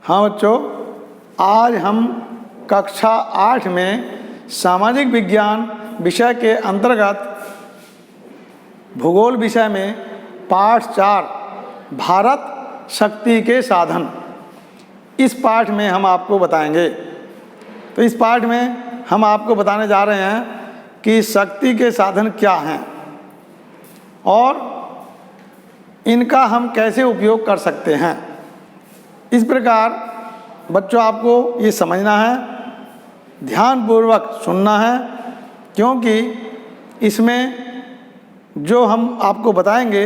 हाँ बच्चों, आज हम कक्षा 8 में सामाजिक विज्ञान विषय के अंतर्गत भूगोल विषय में पाठ 4 भारत शक्ति के साधन, इस पाठ में हम आपको बताएंगे। तो इस पाठ में हम आपको बताने जा रहे हैं कि शक्ति के साधन क्या हैं और इनका हम कैसे उपयोग कर सकते हैं। इस प्रकार बच्चों आपको ये समझना है, ध्यानपूर्वक सुनना है, क्योंकि इसमें जो हम आपको बताएंगे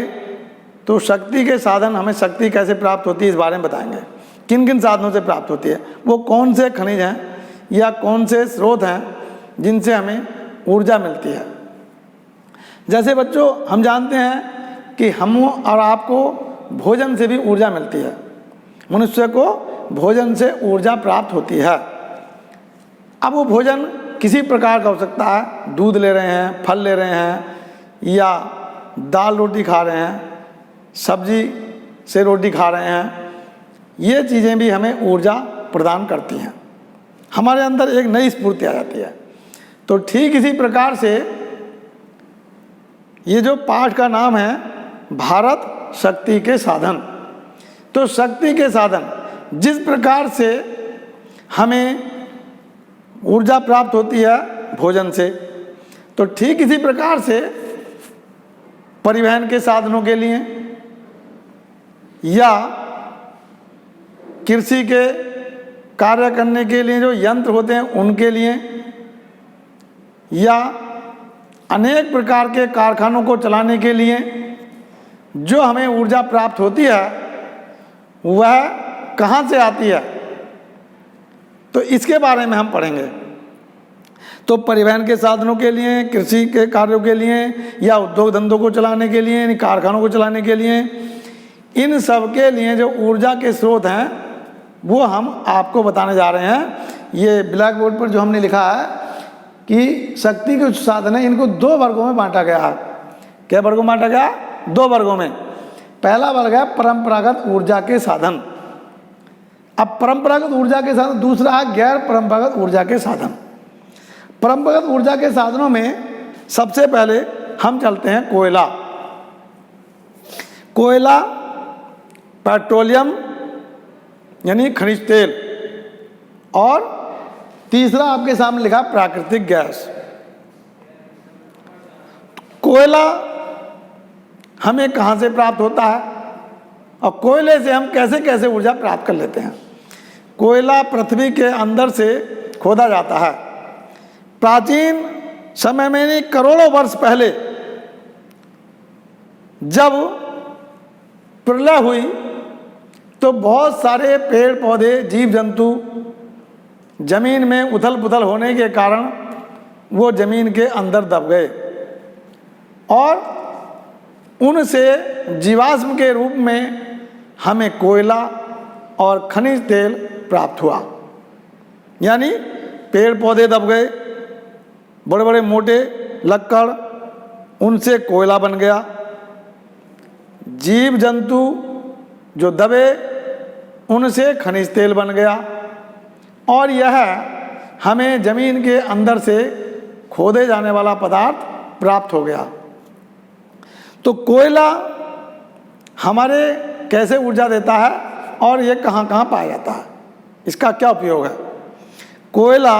तो शक्ति के साधन, हमें शक्ति कैसे प्राप्त होती है इस बारे में बताएंगे। किन किन साधनों से प्राप्त होती है, वो कौन से खनिज हैं या कौन से स्रोत हैं जिनसे हमें ऊर्जा मिलती है। जैसे बच्चों हम जानते हैं कि हम और आपको भोजन से भी ऊर्जा मिलती है। मनुष्य को भोजन से ऊर्जा प्राप्त होती है। अब वो भोजन किसी प्रकार का हो सकता है, दूध ले रहे हैं, फल ले रहे हैं, या दाल रोटी खा रहे हैं, सब्जी से रोटी खा रहे हैं। ये चीज़ें भी हमें ऊर्जा प्रदान करती हैं, हमारे अंदर एक नई स्फूर्ति आ जाती है। तो ठीक इसी प्रकार से ये जो पाठ का नाम है भारत शक्ति के साधन। तो शक्ति के साधन, जिस प्रकार से हमें ऊर्जा प्राप्त होती है भोजन से, तो ठीक इसी प्रकार से परिवहन के साधनों के लिए या कृषि के कार्य करने के लिए जो यंत्र होते हैं उनके लिए, या अनेक प्रकार के कारखानों को चलाने के लिए जो हमें ऊर्जा प्राप्त होती है वह कहाँ से आती है, तो इसके बारे में हम पढ़ेंगे। तो परिवहन के साधनों के लिए, कृषि के कार्यों के लिए, या उद्योग धंधों को चलाने के लिए, कारखानों को चलाने के लिए, इन सब के लिए जो ऊर्जा के स्रोत हैं वो हम आपको बताने जा रहे हैं। ये ब्लैक बोर्ड पर जो हमने लिखा है कि शक्ति के साधन है, इनको 2 वर्गों में बांटा गया है। क्या वर्गों में बांटा गया? 2 वर्गों में। पहला वर्ग है परंपरागत ऊर्जा के साधन। अब परंपरागत ऊर्जा के साधन, दूसरा है गैर परंपरागत ऊर्जा के साधन। परंपरागत ऊर्जा के साधनों में सबसे पहले हम चलते हैं कोयला। कोयला, पेट्रोलियम यानी खनिज तेल, और तीसरा आपके सामने लिखा प्राकृतिक गैस। कोयला हमें कहाँ से प्राप्त होता है और कोयले से हम कैसे कैसे ऊर्जा प्राप्त कर लेते हैं। कोयला पृथ्वी के अंदर से खोदा जाता है। प्राचीन समय में, नहीं करोड़ों वर्ष पहले जब प्रलय हुई तो बहुत सारे पेड़ पौधे, जीव जंतु जमीन में उथल पुथल होने के कारण वो जमीन के अंदर दब गए और उनसे जीवाश्म के रूप में हमें कोयला और खनिज तेल प्राप्त हुआ। यानी पेड़ पौधे दब गए, बड़े बड़े मोटे लक्कड़, उनसे कोयला बन गया। जीव जंतु जो दबे, उनसे खनिज तेल बन गया, और यह हमें जमीन के अंदर से खोदे जाने वाला पदार्थ प्राप्त हो गया। तो कोयला हमारे कैसे ऊर्जा देता है और ये कहाँ कहाँ पाया जाता है, इसका क्या उपयोग है। कोयला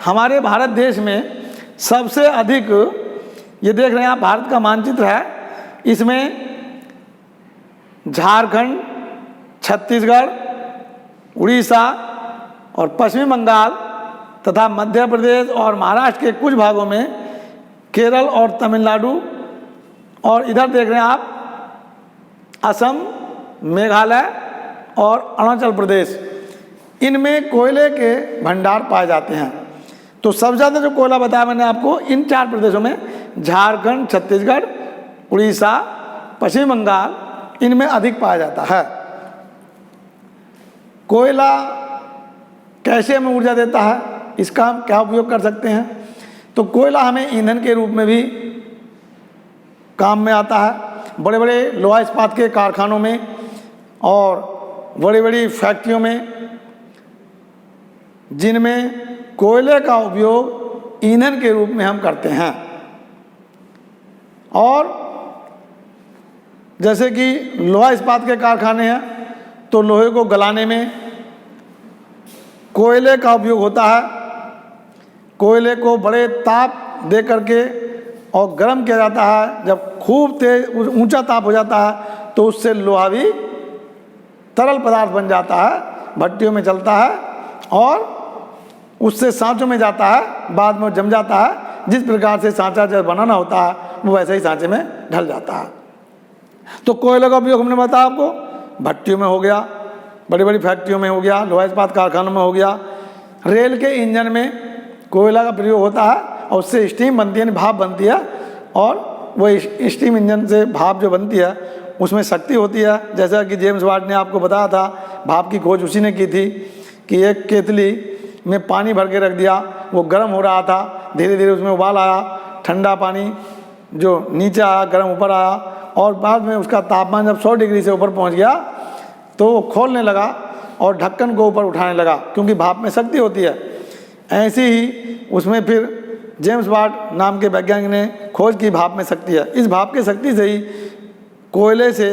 हमारे भारत देश में सबसे अधिक, ये देख रहे हैं आप, भारत का मानचित्र है, इसमें झारखंड, छत्तीसगढ़, उड़ीसा और पश्चिमी बंगाल तथा मध्य प्रदेश और महाराष्ट्र के कुछ भागों में, केरल और तमिलनाडु, और इधर देख रहे हैं आप असम, मेघालय और अरुणाचल प्रदेश, इनमें कोयले के भंडार पाए जाते हैं। तो सबसे ज़्यादा जो कोयला बताया मैंने आपको, इन 4 प्रदेशों में, झारखंड, छत्तीसगढ़, उड़ीसा, पश्चिम बंगाल, इनमें अधिक पाया जाता है। कोयला कैसे हमें ऊर्जा देता है, इसका हम क्या उपयोग कर सकते हैं। तो कोयला हमें ईंधन के रूप में भी काम में आता है। बड़े बड़े लोहा इस्पात के कारखानों में और बड़ी बड़ी फैक्ट्रियों में जिनमें कोयले का उपयोग ईंधन के रूप में हम करते हैं। और जैसे कि लोहा इस्पात के कारखाने हैं, तो लोहे को गलाने में कोयले का उपयोग होता है। कोयले को बड़े ताप दे करके और गर्म किया जाता है। जब खूब तेज ऊंचा ताप हो जाता है तो उससे लोहा भी तरल पदार्थ बन जाता है, भट्टियों में चलता है और उससे सांचों में जाता है, बाद में जम जाता है। जिस प्रकार से सांचा जब बनाना होता है वो वैसे ही सांचे में ढल जाता है। तो कोयले का उपयोग हमने बताया आपको, भट्टियों में हो गया, बड़ी बड़ी फैक्ट्रियों में हो गया, लोहा इस्पात कारखानों में हो गया। रेल के इंजन में कोयला का प्रयोग होता है और उससे स्टीम बनती है, भाप बनती है। और वो स्टीम इंजन से भाप जो बनती है उसमें शक्ति होती है। जैसा कि जेम्स वाट ने आपको बताया था, भाप की खोज उसी ने की थी कि एक केतली में पानी भर के रख दिया, वो गर्म हो रहा था, धीरे धीरे उसमें उबाल आया, ठंडा पानी जो नीचे आया गर्म ऊपर आया, और बाद में उसका तापमान जब 100 डिग्री से ऊपर पहुंच गया तो वो खोलने लगा और ढक्कन को ऊपर उठाने लगा, क्योंकि भाप में शक्ति होती है। ऐसे ही उसमें फिर जेम्स वाट नाम के वैज्ञानिक ने खोज की भाप में शक्ति है। इस भाप की शक्ति से ही कोयले से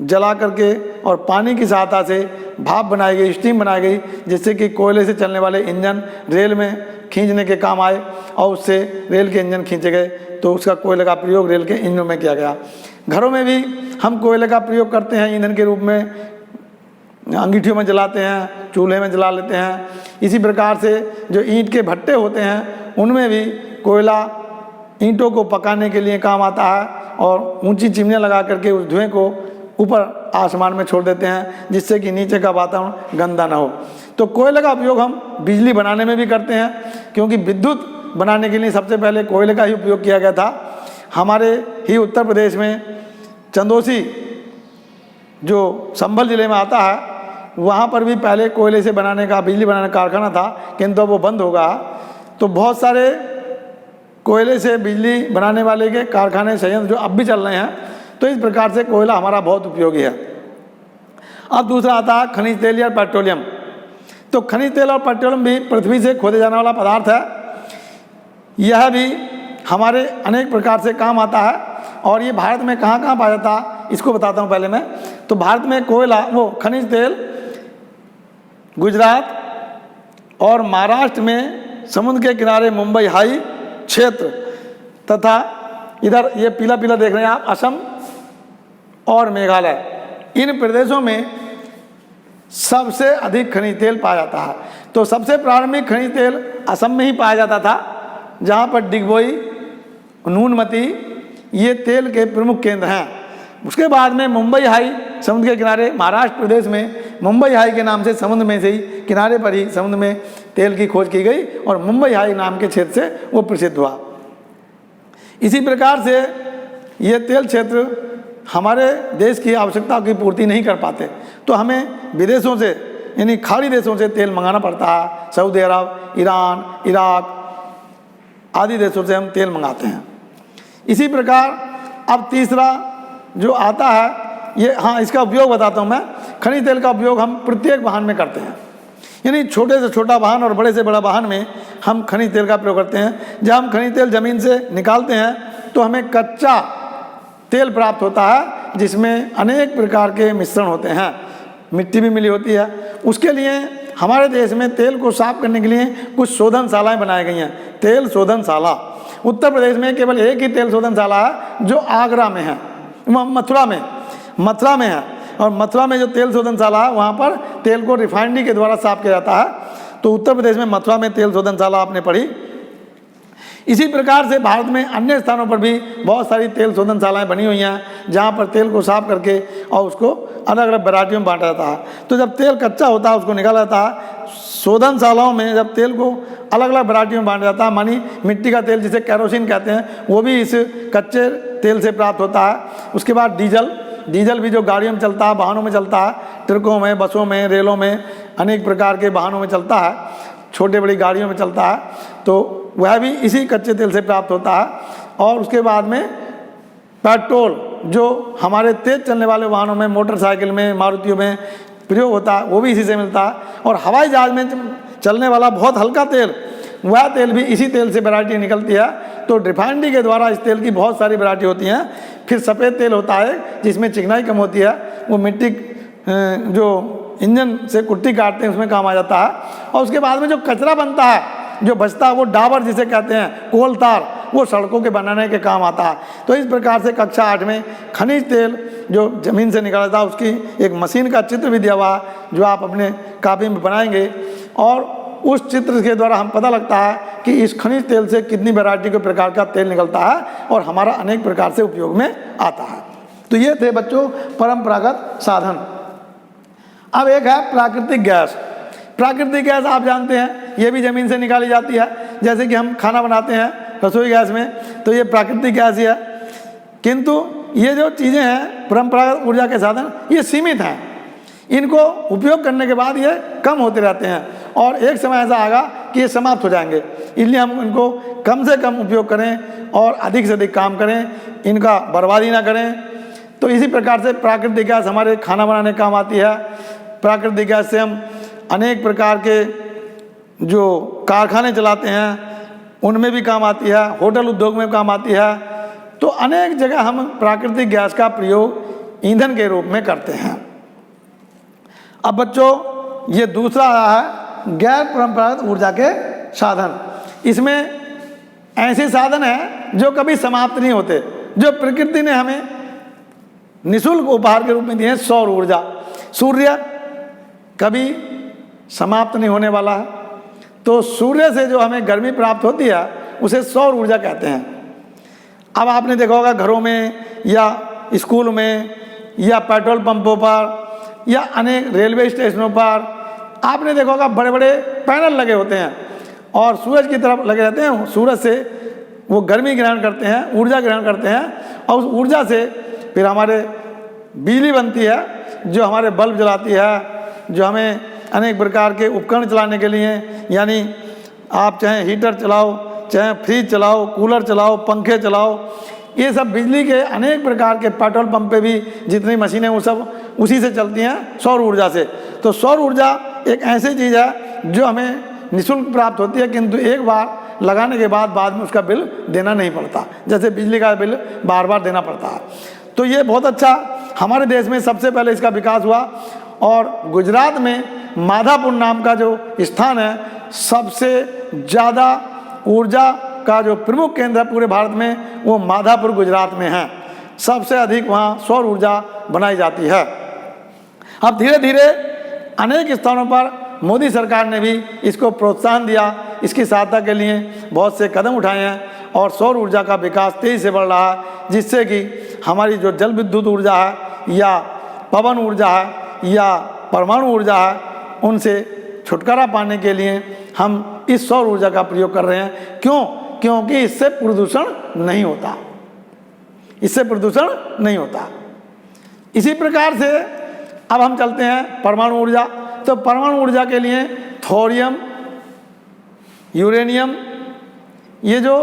जला करके और पानी की सहायता से भाप बनाई गई, स्टीम बनाई गई, जिससे कि कोयले से चलने वाले इंजन रेल में खींचने के काम आए और उससे रेल के इंजन खींचे गए। तो उसका कोयले का प्रयोग रेल के इंजनों में किया गया। घरों में भी हम कोयले का प्रयोग करते हैं ईंधन के रूप में, अंगीठियों में जलाते हैं, चूल्हे में जला लेते हैं। इसी प्रकार से जो ईंट के भट्टे होते हैं उनमें भी कोयला ईंटों को पकाने के लिए काम आता है और ऊंची चिमनियाँ लगा करके उस धुएं को ऊपर आसमान में छोड़ देते हैं, जिससे कि नीचे का वातावरण गंदा ना हो। तो कोयले का उपयोग हम बिजली बनाने में भी करते हैं, क्योंकि विद्युत बनाने के लिए सबसे पहले कोयले का ही उपयोग किया गया था। हमारे ही उत्तर प्रदेश में चंदौसी जो संभल जिले में आता है, वहाँ पर भी पहले कोयले से बनाने का, बिजली बनाने का कारखाना था, किंतु वो बंद हो गया। तो बहुत सारे कोयले से बिजली बनाने वाले के कारखाने संयंत्र जो अब भी चल रहे हैं। तो इस प्रकार से कोयला हमारा बहुत उपयोगी है। अब दूसरा आता है खनिज तेल या पेट्रोलियम। तो खनिज तेल और पेट्रोलियम भी पृथ्वी से खोदे जाने वाला पदार्थ है। यह भी हमारे अनेक प्रकार से काम आता है। और ये भारत में कहाँ कहाँ पाया जाता है इसको बताता हूँ पहले मैं। तो भारत में कोयला, वो खनिज तेल गुजरात और महाराष्ट्र में समुद्र के किनारे मुंबई हाई क्षेत्र, तथा इधर ये पीला पीला देख रहे हैं आप, असम और मेघालय, इन प्रदेशों में सबसे अधिक खनिज तेल पाया जाता है। तो सबसे प्रारंभिक खनिज तेल असम में ही पाया जाता था, जहाँ पर डिगबोई, नूनमती ये तेल के प्रमुख केंद्र हैं। उसके बाद में मुंबई हाई समुद्र के किनारे महाराष्ट्र प्रदेश में मुंबई हाई के नाम से समुद्र में से ही किनारे पर ही समुद्र में तेल की खोज की गई और मुंबई हाई नाम के क्षेत्र से वो प्रसिद्ध हुआ। इसी प्रकार से ये तेल क्षेत्र हमारे देश की आवश्यकता की पूर्ति नहीं कर पाते, तो हमें विदेशों से यानी खाड़ी देशों से तेल मंगाना पड़ता है। सऊदी अरब, ईरान, इराक आदि देशों से हम तेल मंगाते हैं। इसी प्रकार अब तीसरा जो आता है ये, हाँ इसका उपयोग बताता हूँ मैं। खनिज तेल का उपयोग हम प्रत्येक वाहन में करते हैं, यानी छोटे से छोटा वाहन और बड़े से बड़ा वाहन में हम खनिज तेल का प्रयोग करते हैं। जब हम खनिज तेल ज़मीन से निकालते हैं तो हमें कच्चा तेल प्राप्त होता है, जिसमें अनेक प्रकार के मिश्रण होते हैं, मिट्टी भी मिली होती है। उसके लिए हमारे देश में तेल को साफ करने के लिए कुछ शोधनशालाएँ बनाई गई हैं, तेल शोधनशाला। उत्तर प्रदेश में केवल एक ही तेल शोधनशाला है जो आगरा में है, मथुरा में है। और मथुरा में जो तेल शोधनशाला है वहाँ पर तेल को रिफाइनरी के द्वारा साफ किया जाता है। तो उत्तर प्रदेश में मथुरा में तेल शोधनशाला आपने पढ़ी। इसी प्रकार से भारत में अन्य स्थानों पर भी बहुत सारी तेल शोधनशालाएँ बनी हुई हैं, जहाँ पर तेल को साफ करके और उसको अलग अलग वैरायटियों में बांटा जाता है। तो जब तेल कच्चा होता है उसको निकाला जाता है। शोधनशालाओं में जब तेल को अलग अलग वैरायटियों में बांटा जाता है, मानी मिट्टी का तेल जिसे कैरोसिन कहते हैं, वो भी इस कच्चे तेल से प्राप्त होता है। उसके बाद डीजल भी जो गाड़ियों में चलता है, वाहनों में चलता है, ट्रकों में, बसों में, रेलों में, अनेक प्रकार के वाहनों में चलता है, छोटे बड़ी गाड़ियों में चलता है, तो वह भी इसी कच्चे तेल से प्राप्त होता है। और उसके बाद में पेट्रोल जो हमारे तेज़ चलने वाले वाहनों में, मोटरसाइकिल में, मारुतियों में प्रयोग होता है, वो भी इसी से मिलता है। और हवाई जहाज में चलने वाला बहुत हल्का तेल, वह तेल भी इसी तेल से वैरायटी निकलती है। तो रिफाइनरी के द्वारा इस तेल की बहुत सारी वैरायटी होती हैं। फिर सफ़ेद तेल होता है जिसमें चिकनाई कम होती है, वो मिट्टी जो इंजन से कुट्टी काटते हैं उसमें काम आ जाता है। और उसके बाद में जो कचरा बनता है, जो बचता है, वो डाबर जिसे कहते हैं, कोल तार, वो सड़कों के बनाने के काम आता है। तो इस प्रकार से कक्षा 8 में खनिज तेल जो ज़मीन से निकलता है उसकी एक मशीन का चित्र भी दिया हुआ है, जो आप अपने कापी में बनाएंगे। और उस चित्र के द्वारा हम पता लगता है कि इस खनिज तेल से कितनी वैरायटी के प्रकार का तेल निकलता है और हमारा अनेक प्रकार से उपयोग में आता है। तो ये थे बच्चों परंपरागत साधन। अब एक है प्राकृतिक गैस। प्राकृतिक गैस आप जानते हैं ये भी ज़मीन से निकाली जाती है। जैसे कि हम खाना बनाते हैं रसोई गैस में, तो ये प्राकृतिक गैस ही है। किंतु ये जो चीज़ें हैं परंपरागत ऊर्जा के साधन, ये सीमित हैं। इनको उपयोग करने के बाद ये कम होते रहते हैं और एक समय ऐसा आएगा कि ये समाप्त हो जाएंगे। इसलिए हम इनको कम से कम उपयोग करें और अधिक से अधिक काम करें, इनका बर्बादी ना करें। तो इसी प्रकार से प्राकृतिक गैस हमारे खाना बनाने का काम आती है। प्राकृतिक गैस से हम अनेक प्रकार के जो कारखाने चलाते हैं उनमें भी काम आती है, होटल उद्योग में काम आती है। तो अनेक जगह हम प्राकृतिक गैस का प्रयोग ईंधन के रूप में करते हैं। अब बच्चों ये दूसरा है गैर परंपरागत ऊर्जा के साधन। इसमें ऐसे साधन हैं जो कभी समाप्त नहीं होते, जो प्रकृति ने हमें निःशुल्क उपहार के रूप में दिए हैं। सौर ऊर्जा, सूर्य कभी समाप्त नहीं होने वाला है। तो सूर्य से जो हमें गर्मी प्राप्त होती है उसे सौर ऊर्जा कहते हैं। अब आपने देखा होगा घरों में या स्कूल में या पेट्रोल पंपों पर या अनेक रेलवे स्टेशनों पर आपने देखा होगा बड़े बड़े पैनल लगे होते हैं और सूरज की तरफ लगे रहते हैं। सूरज से वो गर्मी ग्रहण करते हैं, ऊर्जा ग्रहण करते हैं और उस ऊर्जा से फिर हमारे बिजली बनती है, जो हमारे बल्ब जलाती है, जो हमें अनेक प्रकार के उपकरण चलाने के लिए, यानी आप चाहे हीटर चलाओ, चाहे फ्रिज चलाओ, कूलर चलाओ, पंखे चलाओ, ये सब बिजली के अनेक प्रकार के पेट्रोल पंप पे भी जितनी मशीनें वो सब उसी से चलती हैं, सौर ऊर्जा से। तो सौर ऊर्जा एक ऐसी चीज़ है जो हमें निःशुल्क प्राप्त होती है, किंतु एक बार लगाने के बाद में उसका बिल देना नहीं पड़ता, जैसे बिजली का बिल बार बार देना पड़ता है। तो ये बहुत अच्छा, हमारे देश में सबसे पहले इसका विकास हुआ। और गुजरात में माधापुर नाम का जो स्थान है, सबसे ज़्यादा ऊर्जा का जो प्रमुख केंद्र है पूरे भारत में, वो माधापुर गुजरात में है। सबसे अधिक वहाँ सौर ऊर्जा बनाई जाती है। अब धीरे धीरे अनेक स्थानों पर मोदी सरकार ने भी इसको प्रोत्साहन दिया, इसकी सहायता के लिए बहुत से कदम उठाए हैं और सौर ऊर्जा का विकास तेज़ी से बढ़ रहा है, जिससे कि हमारी जो जल विद्युत ऊर्जा है या पवन ऊर्जा है या परमाणु ऊर्जा है, उनसे छुटकारा पाने के लिए हम इस सौर ऊर्जा का प्रयोग कर रहे हैं। क्यों? क्योंकि इससे प्रदूषण नहीं होता, इससे प्रदूषण नहीं होता। इसी प्रकार से अब हम चलते हैं परमाणु ऊर्जा। तो परमाणु ऊर्जा के लिए थोरियम, यूरेनियम, ये जो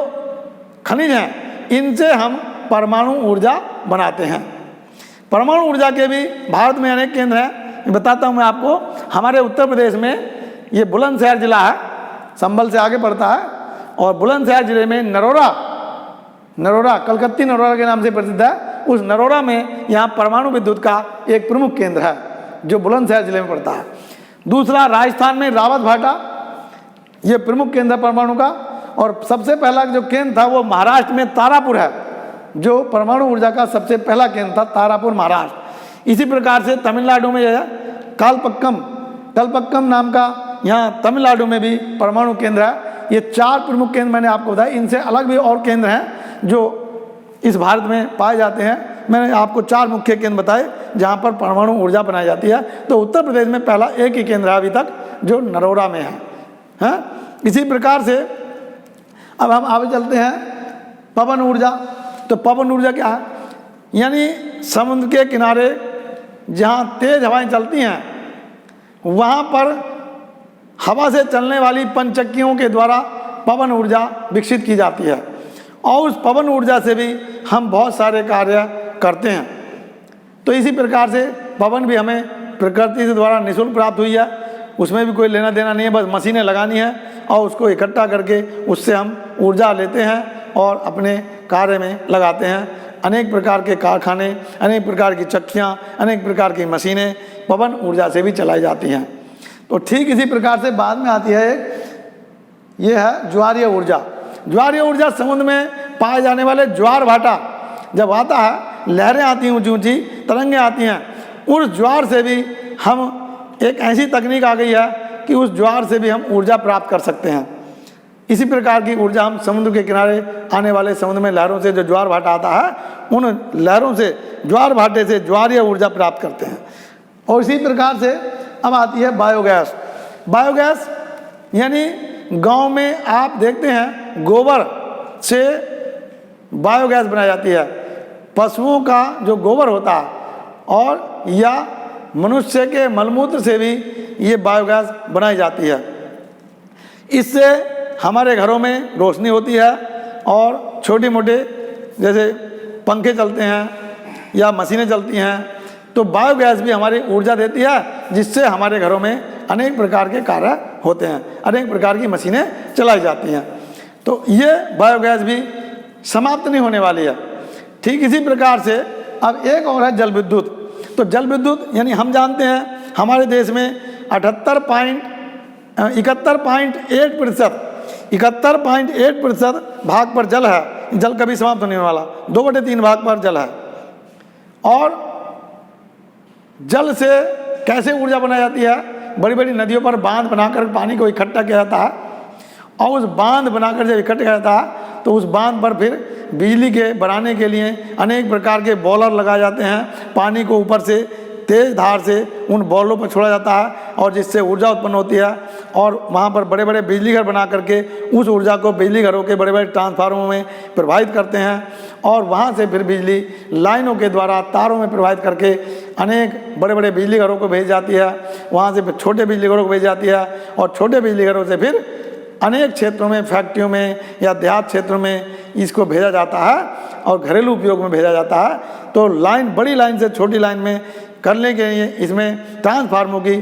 खनिज हैं, इनसे हम परमाणु ऊर्जा बनाते हैं। परमाणु ऊर्जा के भी भारत में अनेक केंद्र हैं। बताता हूँ मैं आपको। हमारे उत्तर प्रदेश में ये बुलंदशहर जिला है, संभल से आगे पड़ता है, और बुलंदशहर जिले में नरोरा कलकत्ती नरोरा के नाम से प्रसिद्ध है। उस नरोरा में यहाँ परमाणु विद्युत का एक प्रमुख केंद्र है जो बुलंदशहर जिले में पड़ता है। दूसरा राजस्थान में रावत भाटा, ये प्रमुख केंद्र है परमाणु का। और सबसे पहला जो केंद्र था वो महाराष्ट्र में तारापुर है, जो परमाणु ऊर्जा का सबसे पहला केंद्र था, तारापुर महाराष्ट्र। इसी प्रकार से तमिलनाडु में है कलपक्कम नाम का, यहाँ तमिलनाडु में भी परमाणु केंद्र है। ये 4 प्रमुख केंद्र मैंने आपको बताया। इनसे अलग भी और केंद्र हैं जो इस भारत में पाए जाते हैं। मैंने आपको 4 मुख्य केंद्र बताए जहाँ पर परमाणु ऊर्जा बनाई जाती है। तो उत्तर प्रदेश में पहला एक ही केंद्र है अभी तक, जो नरोरा में है। इसी प्रकार से अब हम आगे चलते हैं पवन ऊर्जा। तो पवन ऊर्जा क्या है? यानी समुद्र के किनारे जहाँ तेज हवाएं चलती हैं, वहाँ पर हवा से चलने वाली पंचक्कियों के द्वारा पवन ऊर्जा विकसित की जाती है। और उस पवन ऊर्जा से भी हम बहुत सारे कार्य करते हैं। तो इसी प्रकार से पवन भी हमें प्रकृति से द्वारा निःशुल्क प्राप्त हुई है। उसमें भी कोई लेना देना नहीं है, बस मशीनें लगानी है और उसको इकट्ठा करके उससे हम ऊर्जा लेते हैं और अपने कार्य में लगाते हैं। अनेक प्रकार के कारखाने, अनेक प्रकार की चक्कियाँ, अनेक प्रकार की मशीनें पवन ऊर्जा से भी चलाई जाती हैं। तो ठीक इसी प्रकार से बाद में आती है एक, ये है ज्वारीय ऊर्जा। ज्वारीय ऊर्जा समुद्र में पाए जाने वाले ज्वार भाटा जब आता है, लहरें आती हैं, ऊंची ऊंची तरंगें आती हैं, उस ज्वार से भी हम, एक ऐसी तकनीक आ गई है कि उस ज्वार से भी हम ऊर्जा प्राप्त कर सकते हैं। इसी प्रकार की ऊर्जा हम समुद्र के किनारे आने वाले समुद्र में लहरों से जो ज्वार भाटा आता है, उन लहरों से, ज्वार भाटे से ज्वारीय ऊर्जा प्राप्त करते हैं। और इसी प्रकार से अब आती है बायोगैस। बायोगैस यानी गांव में आप देखते हैं गोबर से बायोगैस बनाई जाती है। पशुओं का जो गोबर होता है और या मनुष्य के मलमूत्र से भी ये बायोगैस बनाई जाती है। इससे हमारे घरों में रोशनी होती है और छोटे मोटे जैसे पंखे चलते हैं या मशीनें चलती हैं, तो बायोगैस भी हमारी ऊर्जा देती है, जिससे हमारे घरों में अनेक प्रकार के कार्य होते हैं, अनेक प्रकार की मशीनें चलाई जाती हैं। तो ये बायोगैस भी समाप्त नहीं होने वाली है। ठीक इसी प्रकार से अब एक और है जल विद्युत। तो जल विद्युत यानी हम जानते हैं हमारे देश में 71.8% भाग पर जल है। जल कभी समाप्त नहीं होने वाला, 2/3 भाग पर जल है। और जल से कैसे ऊर्जा बनाई जाती है? बड़ी बड़ी नदियों पर बांध बनाकर पानी को इकट्ठा किया जाता है और उस बांध बनाकर जब इकट्ठा किया जाता है तो उस बांध पर फिर बिजली के बनाने के लिए अनेक प्रकार के बॉयलर लगाए जाते हैं। पानी को ऊपर से तेज धार से उन बॉयलरों पर छोड़ा जाता है और जिससे ऊर्जा उत्पन्न होती है और वहाँ पर बड़े बड़े बिजली घर बना करके उस ऊर्जा को बिजली घरों के बड़े बड़े ट्रांसफार्मरों में प्रवाहित करते हैं और वहाँ से फिर बिजली लाइनों के द्वारा तारों में प्रवाहित करके अनेक बड़े बड़े बिजली घरों को भेज जाती है। वहाँ से फिर छोटे बिजली घरों को भेज जाती है और छोटे बिजली घरों से फिर अनेक क्षेत्रों में, फैक्ट्रियों में या देहात क्षेत्रों में इसको भेजा जाता है और घरेलू उपयोग में भेजा जाता है। तो लाइन, बड़ी लाइन से छोटी लाइन में करने के लिए इसमें ट्रांसफार्मरों की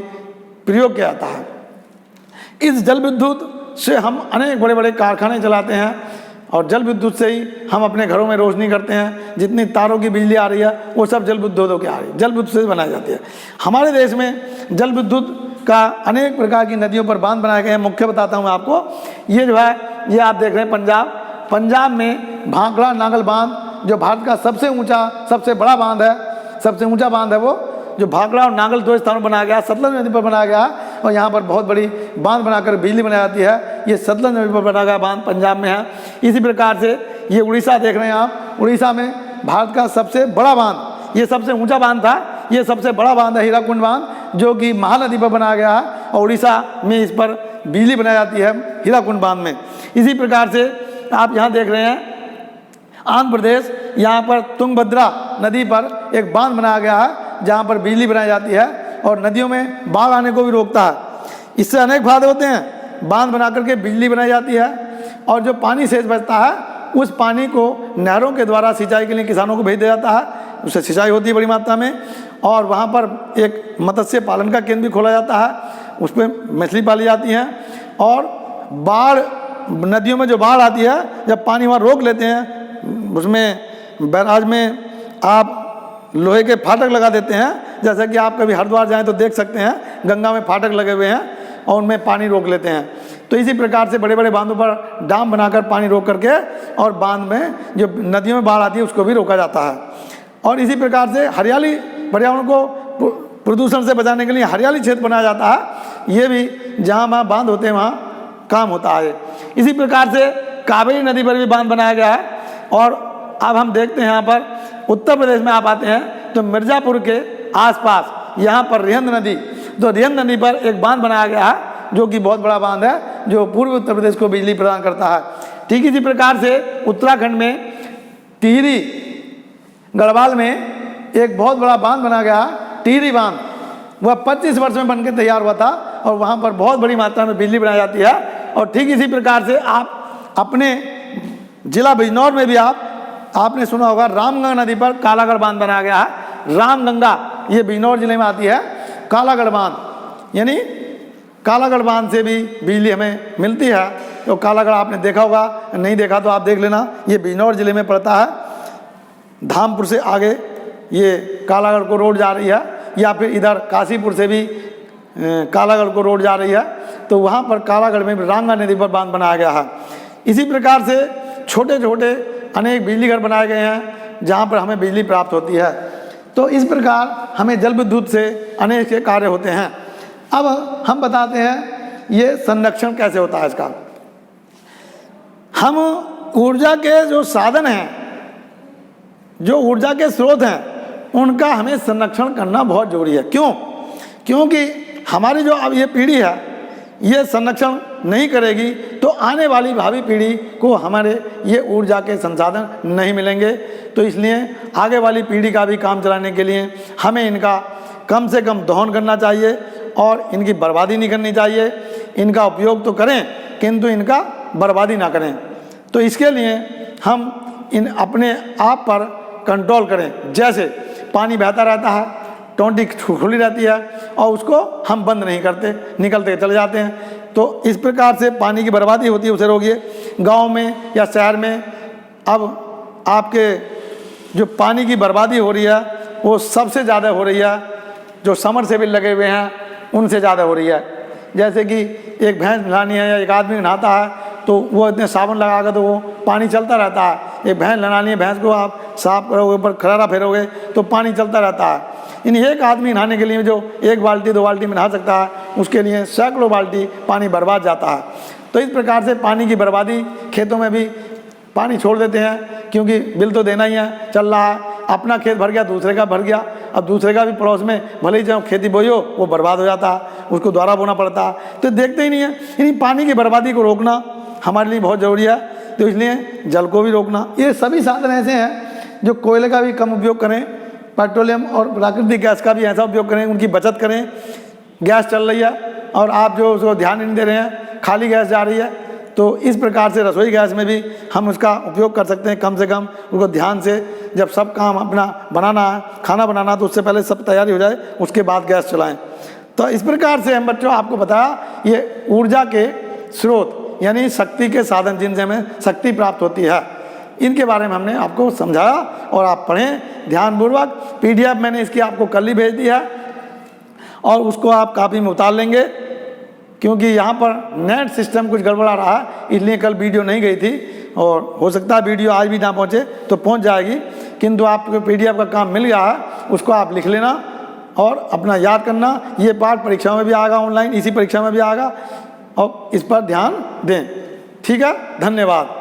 प्रयोग किया जाता है। इस जल विद्युत से हम अनेक बड़े बड़े कारखाने चलाते हैं और जल विद्युत से ही हम अपने घरों में रोशनी करते हैं। जितनी तारों की बिजली आ रही है वो सब जल विद्युतों की आ रही है, जल विद्युत से बनाई जाती है। हमारे देश में जल विद्युत का अनेक प्रकार की नदियों पर बांध बनाए गए हैं। मुख्य बताता हूँ आपको, ये जो है ये आप देख रहे हैं पंजाब में भाखड़ा नागल बांध जो भारत का सबसे ऊंचा, सबसे बड़ा बांध है, सबसे ऊंचा बांध है वो, जो भाखड़ा और नागल दो स्थानों पर बनाया गया, सतलज नदी पर बनाया गया और यहाँ पर बहुत बड़ी बांध बनाकर बिजली बनाई जाती है। ये सतलज नदी पर बनाया गया बांध पंजाब में है। इसी प्रकार से ये उड़ीसा देख रहे हैं आप, उड़ीसा में भारत का सबसे बड़ा बांध, ये सबसे ऊंचा बांध था, ये सबसे बड़ा बांध है हीराकुंड बांध, जो कि महानदी पर बनाया गया है और उड़ीसा में इस पर बिजली बनाई जाती है हीराकुंड बांध में। इसी प्रकार से आप यहाँ देख रहे हैं आंध्र प्रदेश, यहाँ पर तुंगभद्रा नदी पर एक बांध बनाया गया है जहाँ पर बिजली बनाई जाती है और नदियों में बाढ़ आने को भी रोकता है। इससे अनेक फायदे होते हैं। बांध बना करके बिजली बनाई जाती है और जो पानी शेष बचता है उस पानी को नहरों के द्वारा सिंचाई के लिए किसानों को भेज दिया जाता है, उससे सिंचाई होती है बड़ी मात्रा में। और वहाँ पर एक मत्स्य पालन का केंद्र भी खोला जाता है, उस पर मछली पाली जाती हैं। और बाढ़, नदियों में जो बाढ़ आती है, जब पानी वहाँ रोक लेते हैं, उसमें बैराज में आप लोहे के फाटक लगा देते हैं। जैसा कि आप कभी हरिद्वार जाएं तो देख सकते हैं, गंगा में फाटक लगे हुए हैं और उनमें पानी रोक लेते हैं। तो इसी प्रकार से बड़े बड़े बांधों पर डाम बनाकर पानी रोक करके और बांध में जो नदियों में बाढ़ आती है उसको भी रोका जाता है। और इसी प्रकार से हरियाली, पर्यावरण को प्रदूषण से बचाने के लिए हरियाली क्षेत्र बनाया जाता है। ये भी जहाँ वहाँ बांध होते हैं वहाँ काम होता है। इसी प्रकार से कावेरी नदी पर भी बांध बनाया गया है। और अब हम देखते हैं यहाँ पर उत्तर प्रदेश में आप आते हैं तो मिर्ज़ापुर के आसपास यहाँ पर रिहंद नदी, तो रिहंद नदी पर एक बांध बनाया गया है जो कि बहुत बड़ा बांध है, जो पूर्वी उत्तर प्रदेश को बिजली प्रदान करता है। ठीक इसी प्रकार से उत्तराखंड में टिहरी गढ़वाल में एक बहुत बड़ा बांध बनाया गया है, टिहरी बांध। वह 25 वर्ष में बनकर तैयार हुआ था और वहाँ पर बहुत बड़ी मात्रा में बिजली बनाई जाती है। और ठीक इसी प्रकार से आप अपने जिला बिजनौर में भी आपने सुना होगा रामगंगा नदी पर कालागढ़ बांध बनाया गया है। रामगंगा ये बिजनौर जिले में आती है, कालागढ़ बांध यानी कालागढ़ बांध से भी बिजली हमें मिलती है। तो कालागढ़ आपने देखा होगा, नहीं देखा तो आप देख लेना, ये बिजनौर ज़िले में पड़ता है। धामपुर से आगे ये कालागढ़ को रोड जा रही है, या फिर इधर काशीपुर से भी कालागढ़ को रोड जा रही है। तो वहाँ पर कालागढ़ में रांगा नदी पर बांध बनाया गया है। इसी प्रकार से छोटे छोटे अनेक बिजली घर बनाए गए हैं जहाँ पर हमें बिजली प्राप्त होती है। तो इस प्रकार हमें जल विद्युत से अनेक से कार्य होते हैं। अब हम बताते हैं ये संरक्षण कैसे होता है इसका। हम ऊर्जा के जो साधन हैं, जो ऊर्जा के स्रोत हैं, उनका हमें संरक्षण करना बहुत जरूरी है। क्यों? क्योंकि हमारी जो अब ये पीढ़ी है, ये संरक्षण नहीं करेगी तो आने वाली भावी पीढ़ी को हमारे ये ऊर्जा के संसाधन नहीं मिलेंगे। तो इसलिए आगे वाली पीढ़ी का भी काम चलाने के लिए हमें इनका कम से कम दोहन करना चाहिए और इनकी बर्बादी नहीं करनी चाहिए। इनका उपयोग तो करें किंतु इनका बर्बादी ना करें। तो इसके लिए हम इन अपने आप पर कंट्रोल करें। जैसे पानी बहता रहता है, टोंटी खुली रहती है और उसको हम बंद नहीं करते, निकलते चले जाते हैं। तो इस प्रकार से पानी की बर्बादी होती है, उसे रोकिए। गांव में या शहर में अब आपके जो पानी की बर्बादी हो रही है वो सबसे ज़्यादा हो रही है जो समरसेबिल लगे हुए हैं उनसे ज़्यादा हो रही है। जैसे कि एक भैंस नहानी है या एक आदमी नहाता है तो वो इतने साबुन लगा कर तो वो पानी चलता रहता है। एक भैंस नहानी है, भैंस को आप साफ करोगे, ऊपर खरारा फेरोगे तो पानी चलता रहता है। इन एक आदमी नहाने के लिए जो 1 बाल्टी 2 बाल्टी में नहा सकता है, उसके लिए सैकड़ों बाल्टी पानी बर्बाद जाता है। तो इस प्रकार से पानी की बर्बादी, खेतों में भी पानी छोड़ देते हैं क्योंकि बिल तो देना ही है, चल रहा है। अपना खेत भर गया, दूसरे का भर गया, अब दूसरे का भी पड़ोस में भले ही जब खेती बोई हो वो बर्बाद हो जाता है, उसको दोबारा बोना पड़ता है। तो देखते ही नहीं है। यानी पानी की बर्बादी को रोकना हमारे लिए बहुत ज़रूरी है। तो इसलिए जल को भी रोकना। ये सभी साधन ऐसे हैं जो कोयले का भी कम उपयोग करें, पेट्रोलियम और प्राकृतिक गैस का भी ऐसा उपयोग करें, उनकी बचत करें। गैस चल रही है और आप जो उसको ध्यान नहीं दे रहे हैं, खाली गैस जा रही है, तो इस प्रकार से रसोई गैस में भी हम उसका उपयोग कर सकते हैं। कम से कम उसको ध्यान से, जब सब काम अपना बनाना है, खाना बनाना, तो उससे पहले सब तैयारी हो जाए, उसके बाद गैस चलाएं। तो इस प्रकार से हम बच्चों आपको बताया ये ऊर्जा के स्रोत यानी शक्ति के साधन जिनसे हमें शक्ति प्राप्त होती है, इनके बारे में हमने आपको समझाया और आप पढ़ें ध्यानपूर्वक। PDF मैंने इसकी आपको कल ही भेज दी है और उसको आप कॉपी में उतार लेंगे क्योंकि यहाँ पर नेट सिस्टम कुछ गड़बड़ा रहा है, इसलिए कल वीडियो नहीं गई थी और हो सकता है वीडियो आज भी ना पहुँचे तो पहुँच जाएगी। किंतु आपको PDF का काम मिल गया है, उसको आप लिख लेना और अपना याद करना। ये पाठ परीक्षा में भी आएगा, ऑनलाइन इसी परीक्षा में भी आएगा और इस पर ध्यान दें। ठीक है, धन्यवाद।